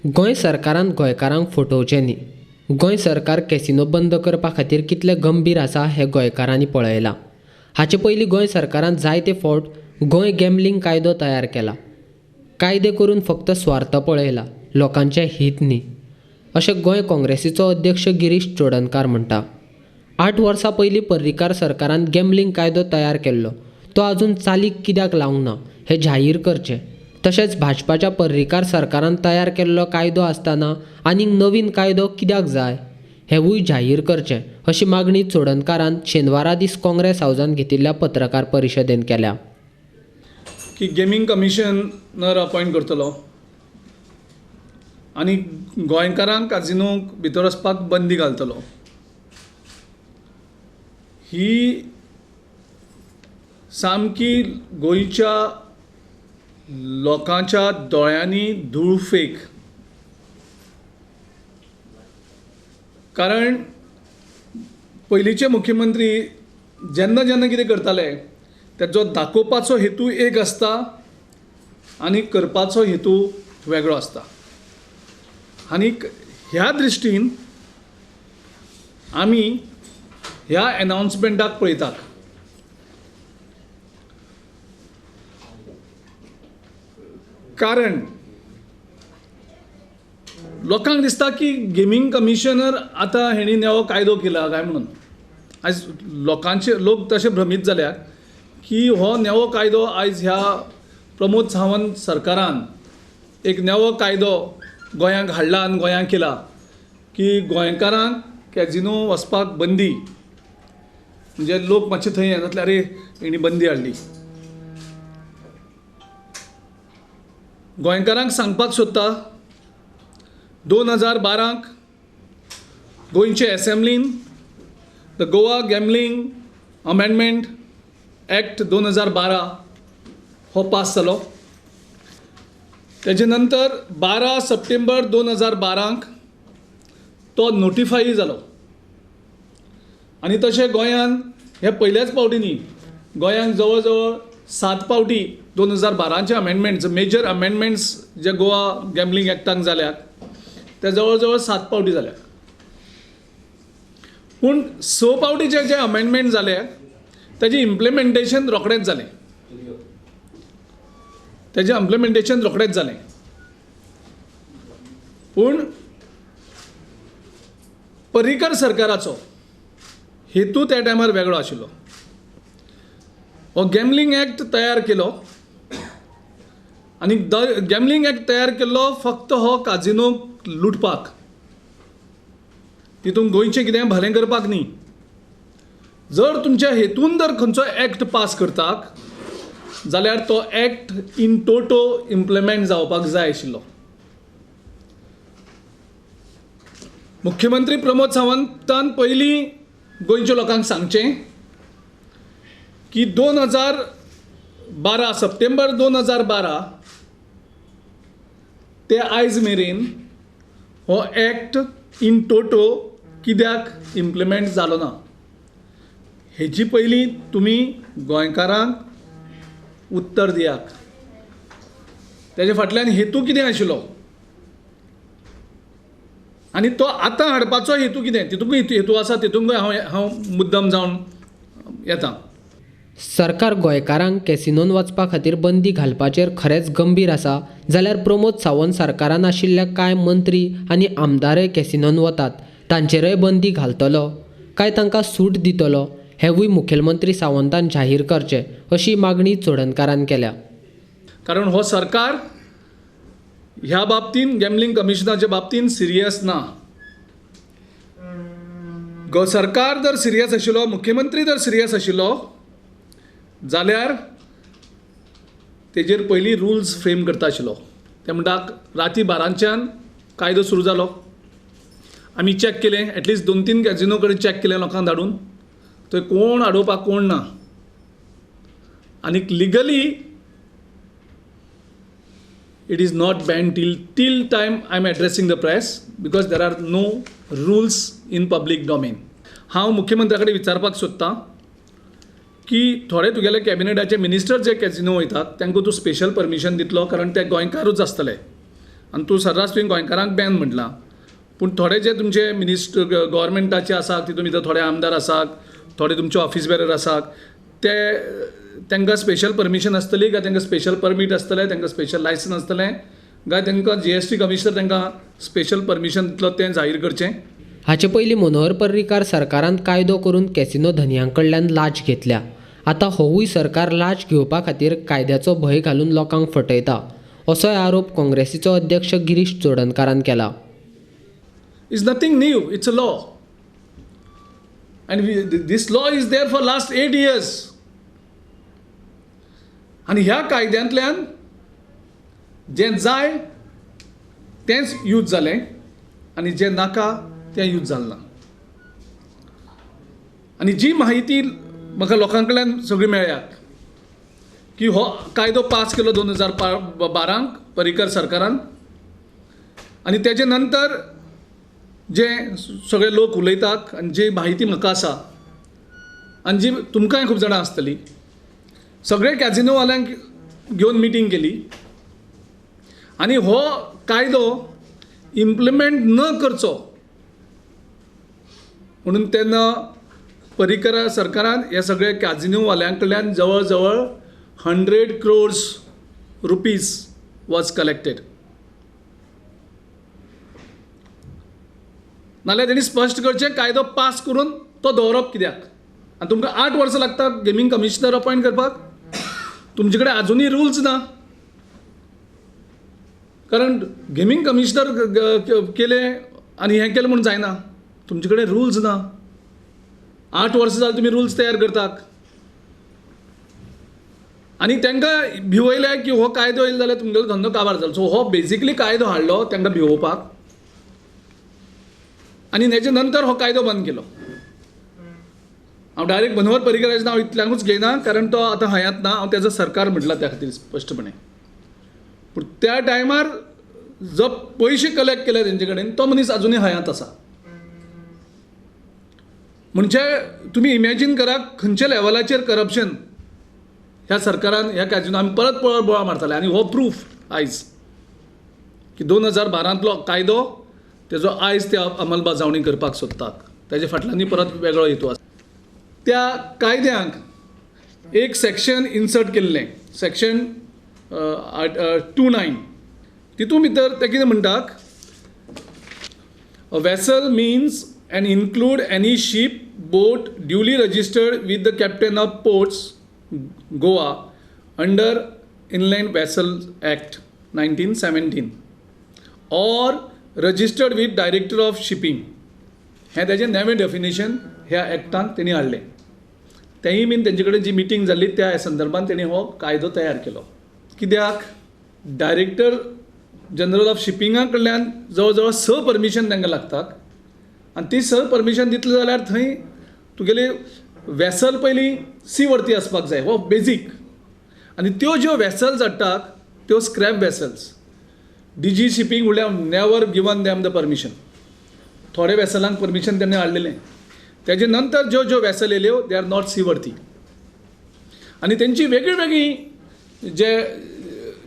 गोंय सरकारान गोंयकारांक फटोवचें न्ही. गोंय सरकार कॅसिनो बंद करपा खातीर कितलें गंभीर आसा हें गोंयकारांनी पळयलां. हाचे पयलीं गोंय सरकारान जायते फावट गोंय गॅमलिंग कायदो तयार केला. कायदे करून फक्त स्वार्थ पळयला, लोकांचें हित न्ही, अशें गोंय काँग्रेसीचो अध्यक्ष गिरीश चोडणकार म्हणटा. 8 वर्सां पयलीं पर्रीकार सरकारान गॅमलिंग कायदो तयार केल्लो, तो आजून चालीक कित्याक लावंक ना हें जाहीर करचें. तशेंच भाजपाच्या पर्रीकार सरकारान तयार केल्लो कायदो आसतना आनीक नवीन कायदो कित्याक जाय हेंवूय जाहीर करचें, अशी मागणी चोडणकारान शेनवारा दीस काँग्रेस हावजांत घेतिल्ल्या पत्रकार परिशदेंत केल्या. की गेमिंग कमिशनर अपॉयंट करतलो आनी गोंयकारांक काजिनोक भितर वचपाक बंदी घालतलो. ही सामकी गोंयच्या लोकांच्या दोळ्यांनी धूळ फेक. कारण पयलींचे मुख्यमंत्री जेन्ना जेन्ना कितें करताले तेचो दाखोवपाचो हेतू एक आसता आनी करपाचो हेतू वेगळो आसता. आनीक ह्या दृश्टीन आमी ह्या एनावन्समेंटाक पळयतात. कारण लोकांक दिसता की गेमिंग कमिशनर आतां हेणी नवो कायदो केला काय म्हणून. आयज लोक तशे भ्रमीत जाल्यात की हो नवो कायदो आयज ह्या प्रमोद सावंत सरकारान एक नवो कायदो गोंयांक हाडला आनी गोंयांक केला की गोंयकारांक कॅजिनो वचपाक बंदी. म्हणजे लोक मातशे थंय हें जातले, अरे हेणी बंदी हाडली. गोंयकारांक सांगपाक सोदता 2012 गोंयचे एसेंब्लीन the Goa gambling amendment act 2012 हो पास जालो. तेजे नंतर 12 सप्टेंबर 2012 तो नोटिफाय जालो. आनी तशें गोंयांत हे पयल्याच फावटी न्ही, गोंयांक जवळ जवळ 7 फावटी 2012चे अमेंडमेंट्स, मेजर अमेंडमेंट्स जे गोवा गॅमलिंग एक्टाक जाल्यात ते जवळ जवळ 7 फावटी जाल्यात. पूण 6 फावटीचे जे अमेंडमेंट जाले तेजें इम्प्लिमेंटेशन रोखडेंच जालें. पूण पर्रीकार सरकाराचो हेतू त्या टायमार वेगळो आशिल्लो. हो गॅमलिंग एक्ट तयार केलो आनी गॅमलिंग एक्ट तयार केल्लो फक्त हो काजिनोक लुटपाक, तितून गोंयचें कितें भलें करपाक न्ही. जर तुमच्या हेतून जर खंयचो एक्ट पास करतात जाल्यार तो एक्ट इन टोटो इम्प्लिमेंट जावपाक जाय आशिल्लो. मुख्यमंत्री प्रमोद सावंतान पयलीं गोंयच्या लोकांक सांगचें की 2012 सप्टेंबर 2012 ते आयज मेरेन हो एक्ट इन टोटो कित्याक इम्प्लिमेंट जालो ना हेची पयलीं तुमी गोंयकारांक उत्तर दियात. तेजे फाटल्यान हेतू कितें आशिल्लो आनी तो आतां हाडपाचो हेतू कितें, तितूंकय हेतू आसा, तितूंकय हांव मुद्दम जावन येता. सरकार गोंयकारांक कॅसिनोन वचपा खातीर बंदी घालपाचेर खरेंच गंभीर आसा जाल्यार प्रमोद सावंत सरकारान आशिल्ल्या कांय मंत्री आनी आमदारय कॅसिनोन वतात तांचेरय बंदी घालतलो काय तांकां सूट दितलो हेंवूय मुखेलमंत्री सावंतान जाहीर करचें, अशी मागणी चोडणकारान केल्या. कारण हो सरकार ह्या बाबतीन गॅमलिंग कमिशनाच्या बाबतीन सिरियस ना. सरकार जर सिरियस आशिल्लो, मुख्यमंत्री जर सिरियस आशिल्लो जाल्यार तेजेर पयलीं रुल्स फ्रेम करता आशिल्लो. ते म्हणटा राती 12च्यान कायदो सुरू जालो. आमी चॅक केलें, एटलिस्ट 2-3 कॅजिनो कडेन चॅक केलें लोकांक धाडून, थंय कोण आडोवपाक कोण ना. आनीक legally it is not banned till time I am addressing the press because there are no rules in public domain. हांव मुख्यमंत्र्या कडेन विचारपाक सोदतां की थोडे तुगेले कॅबिनेटाचे मिनिस्टर जे कॅजिनो वयतात तांकां तूं स्पेशल परमिशन दितलो, कारण ते गोंयकारूच आसतले आनी तूं सर्रास तुवें गोंयकारांक बॅन म्हटलां, पूण थोडे जे तुमचे मिनिस्टर गव्हर्मेंटाचे आसात तितून भितर थोडे आमदार आसात, थोडे तुमचे ऑफिस बेरर आसात, तांकां स्पेशल परमिशन आसतली काय तांकां स्पेशल परमीट आसतलें, तांकां स्पेशल लायसन आसतलें काय तांकां GST कमिशनर तांकां स्पेशल परमिशन दितलो तें जाहीर करचें. हाचे पयलीं मनोहर पर्रीकार सरकारान कायदो करून कॅसिनो धनियां कडल्यान लाच घेतल्या. आतां होवूय सरकार लाच घेवपा खातीर कायद्याचो भंय घालून लोकांक फटयता, असोय आरोप काँग्रेसीचो अध्यक्ष गिरीश चोडणकारान केला. It's nothing new, it's a law. And this law is there for last 8 years. आणि ह्या कायद्यांतल्यान जें जाय तेंच यूज जालें आनी जें नाका तें यूज जालें ना. आनी जी माहिती म्हाका लोकां कडल्यान सगळी मेळ्ळ्यात की हो कायदो पास केलो 2012 पर्रीकर सरकारान, आनी तेजे नंतर जे सगळे लोक उलयतात आनी जी माहिती म्हाका आसा आनी जी तुमकांय खूब जाणां आसतली, सगळे कॅजिनोवाल्यांक घेवन मिटींग केली आनी हो कायदो इम्प्लिमेंट न करचो म्हणून तेन्ना पर्रीकर सरकारान हे सगळे कॅजिनोवाल्यां कडल्यान जवळ जवळ 100 crores rupees वॉज कलेक्टेड. नाल्यार तेणी स्पश्ट करचें कायदो पास करून तो दवरप कित्याक. आनी तुमकां 8 वर्सां लागतात गेमींग कमिशनर अपॉयंट करपाक. तुमचे कडेन आजुनूय रुल्स ना, कारण गेमींग कमिशनर केले आनी हें केलें म्हूण जायना. तुमचे कडेन रुल्स ना. 8 वर्सां जालीं तुमी रुल्स तयार करतात आनी तांकां भिवयलें की हो कायदो येयलो जाल्यार तुमगेलो धंदो काबार जालो. सो हो बेजिकली कायदो हाडलो तांकां भिवोवपाक आनी हेजे नंतर हो कायदो बंद केलो. हांव डायरेक्ट मनोहर पर्रीकराचें नांव इतल्यांकूच घेयना, कारण तो आतां हयात ना. हांव तेजो सरकार म्हटला त्या खातीर स्पश्टपणे. पूण त्या टायमार जो पयशे कलेक्ट केले तेंचे कडेन तो मनीस आजुनूय हयात आसा. म्हणजे तुमी इमॅजीन करात खंयच्या लेवलाचेर करप्शन ह्या सरकारान ह्या कॅजिनो आमी परत बोळा मारताले. आनी हो प्रूफ आयज की 2012 कायदो तेजो आयज ते अंमलबजावणी करपाक सोदतात. तेजे फाटल्यानूय परत वेगळो हेतू आसा. त्या कायद्यांक एक सेक्शन इन्सर्ट केल्लें, सेक्शन 29. तितून भितर ते कितें म्हणटात, a vessel means end include any ship boat duly registered with the captain of ports Goa under inland vessel act 1917 or registered with director of shipping. हें तेजें नवें डेफिनेशन ह्या एक्टान तेणी हाडलें. तेंय बीन तेंचे कडेन जी मिटींग जाल्ली त्या संदर्भान तेणी हो कायदो तयार केलो. कित्याक डायरेक्टर जनरल ऑफ शिपिंगा कडल्यान जवळ जवळ 6 परमिशन तांकां लागतात आनी ती 6 परमिशन दितले जाल्यार थंय तुगेली वेसल पयलीं सी वरती आसपाक जाय. हो बेजीक. आनी त्यो ज्यो वेसल्स हाडटात त्यो स्क्रॅप वेसल्स. DG शिपींग उडल्या never given them the permission. थोडे वेसलांक परमिशन तेणें हाडलेलें. तेजे नंतर ज्यो ज्यो वेसल येयल्यो they are not seaworthy आनी तेंची वेगळी वेगळी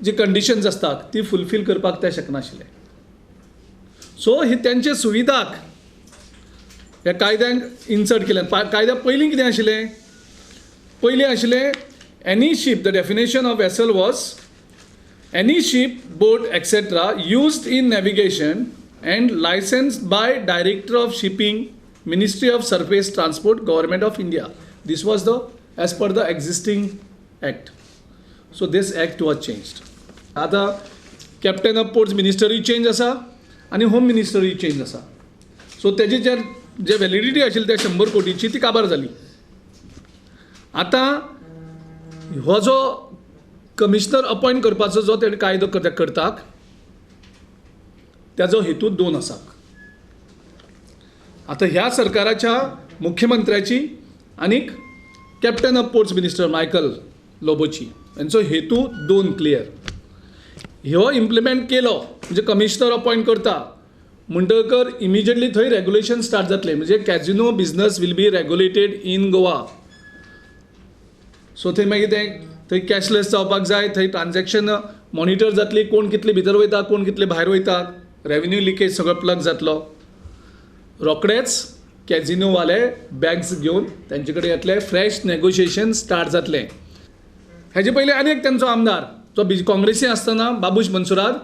जी कंडिशन्स आसतात ती फुलफील करपाक ते शकनाशिल्ले. सो ही तेंचे सुविधाक ह्या कायद्यांक इन्सर्ट केलें. कायद्या पयलीं कितें आशिल्लें, पयलीं आशिल्लें any ship, the definition of vessel was any ship boat etcetera used in navigation and licensed by Director of Shipping, Ministry of Surface Transport, Government of India. This was as per the existing act. So this act was changed. आता Captain of Ports Ministry change आसा आणि Home Ministry change आसा. So तेजी जे validity आशिल्ली त्या 100 कोटीची ती काबार जाली. आता हो जो कमिशनर अपॉयंट करपाचो जो तेणे कायदो करतात त्याचो हेतू 2 आसा. आता ह्या सरकाराच्या मुख्यमंत्र्याची आनीक captain of ports minister Michael लोबोची यांचो हेतू 2 क्लियर. ह्यो इम्प्लिमेंट केलो म्हणजे कमिशनर अपॉयंट करता म्हणटकर इमिजिएटली थंय रेग्युलेशन स्टार्ट जातले. म्हणजे casino business will be regulated in Goa. So थंय मागीर तें थंय कॅशलेस जावपाक जाय, थंय ट्रान्जॅक्शन मॉनिटर जातली, कोण कितले भितर वयता कोण कितले भायर वयता, रेव्हेन्यू लिकेज सगळो प्लग जातलो. रोखडेच कॅझिनोवाले बॅग्स घेवन तेंचे कडेन येतले, फ्रेश नेगोशिएशन स्टार्ट जातलें. हेजे पयलीं आनी एक तेंचो आमदार जो काँग्रेसी आसतना बाबूश मनसुराद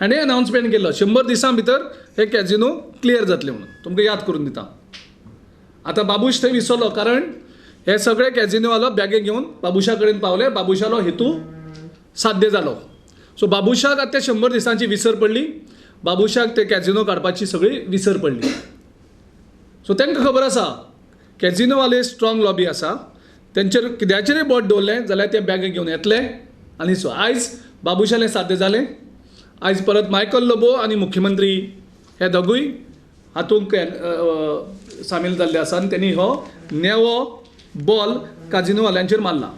हाणें अनावन्समेंट केल्लो 100 दिसां भितर हे कॅझिनो क्लियर जातले म्हणून. तुमकां याद करून दिता. आतां बाबूश थंय विसरलो, कारण हे सगळे कॅझिनोवालो बॅगे घेवन बाबुशा कडेन पावले. बाबुशालो हेतू साध्य जालो. सो बाबुशाक आतां 100 दिसांची विसर पडली. बाबुशाक ते कॅझिनो काडपाची सगळी विसर पडली. सो तांकां खबर आसा कॅझिनोवाले स्ट्रॉंग लॉबी आसा, तेंचेर कित्याचेरय बोट दवरलें जाल्यार ते बॅगे घेवन येतले. आनी सो आयज बाबुशालें साध्य जालें. आयज परत मायकल लोबो आनी मुख्यमंत्री हे दोगूय हातूंत सामील जाल्ले आसा आनी त्यांनी हो नेवो बॉल कॅझिनोवाल्यांचेर मारला.